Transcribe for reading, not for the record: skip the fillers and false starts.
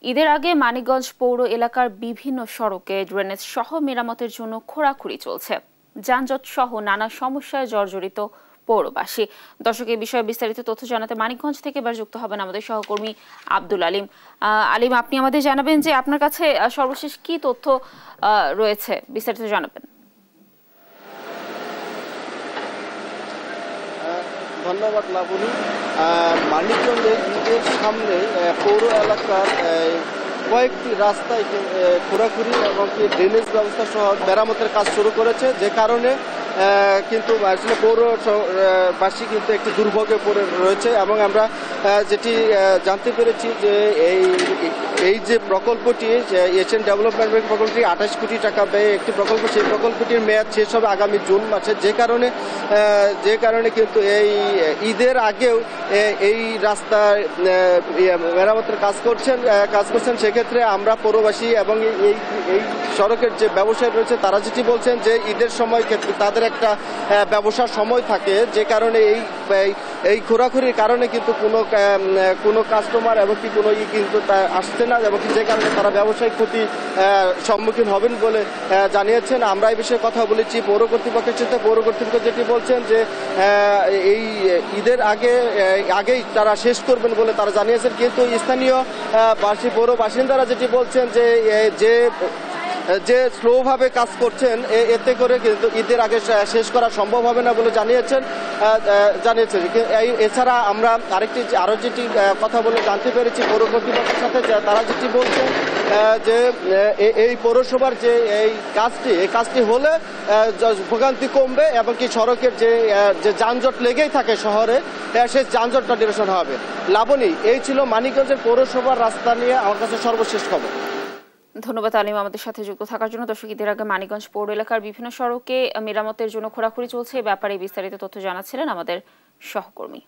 ঈদের আগে মানিকগঞ্জ পৌর এলাকার বিভিন্ন সড়কে ড্রেনেজ সহ মেরামতের জন্য খোঁড়াখুঁড়ি চলছে। যানজট সহ নানা সমস্যায় জর্জরিত পৌরবাসী। দর্শক, এই বিষয়ে বিস্তারিত তথ্য জানাতে মানিকগঞ্জ থেকে এবার যুক্ত হবেন আমাদের সহকর্মী আব্দুল আলিম। আলিম, আপনি আমাদের জানাবেন যে আপনার কাছে সর্বশেষ কি তথ্য রয়েছে, বিস্তারিত জানাবেন। ধন্যবাদ লাবণী। মানিকগঞ্জের ঈদের সামনে পৌর এলাকার কয়েকটি রাস্তায় খোঁড়াখুঁড়ি এবং ড্রেনেজ ব্যবস্থা সহ মেরামতের কাজ শুরু করেছে, যে কারণে কিন্তু আসলে পৌরবাসী কিন্তু একটি দুর্ভোগে পড়ে রয়েছে। এবং আমরা যেটি জানতে পেরেছি যে এই যে প্রকল্পটি, এশিয়ান ডেভেলপমেন্ট ব্যাংক প্রকল্পটি 28 কোটি টাকা ব্যয়ে একটি প্রকল্প, সেই প্রকল্পটির মেয়াদ শেষ হবে আগামী জুন মাসে, যে কারণে কিন্তু এই ঈদের আগেও এই রাস্তার মেরামতের কাজ করছেন। সেক্ষেত্রে আমরা পৌরবাসী এবং এই সড়কের যে ব্যবসায়ী রয়েছে তারা যেটি বলছেন যে ঈদের সময় তাদের একটা ব্যবসার সময় থাকে, যে কারণে এই ঘোরাঘুরির কারণে কিন্তু কোনো কাস্টমার এবং কি কোনো কিন্তু আসছে না, এবং যে কারণে তারা ব্যবসায়িক ক্ষতি সম্মুখীন হবেন বলে জানিয়েছেন। আমরা এই বিষয়ে কথা বলেছি পৌর কর্তৃপক্ষের সাথে। পৌর কর্তৃপক্ষ যেটি বলছেন যে এই ঈদের আগেই তারা শেষ করবেন বলে তারা জানিয়েছেন, কিন্তু স্থানীয় পৌর বাসিন্দারা যেটি বলছেন যে স্লোভাবে কাজ করছেন, এতে করে কিন্তু ঈদের আগে শেষ করা সম্ভব হবে না বলে জানিয়েছেন। এছাড়া আমরা আরো যেটি কথা বলে জানতে পেরেছি পৌর কর্তৃপক্ষের সাথে, তারা যেটি বলছেন যে এই পৌরসভার যে এই কাজটি হলে ভোগান্তি কমবে এবং কি সড়কের যে যানজট লেগেই থাকে শহরে, সেই যানজটটা নিরসন হবে। লাবণী, এই ছিল মানিকগঞ্জের পৌরসভার রাস্তা নিয়ে আমার কাছে সর্বশেষ খবর। ধন্যবাদ আলিম আমাদের সাথে যুক্ত থাকার জন্য। দর্শক, ঈদের আগে মানিকগঞ্জ পৌর এলাকার বিভিন্ন সড়কে মেরামতের জন্য খোঁড়াখুঁড়ি চলছে, এ ব্যাপারে বিস্তারিত তথ্য জানাচ্ছিলেন আমাদের সহকর্মী।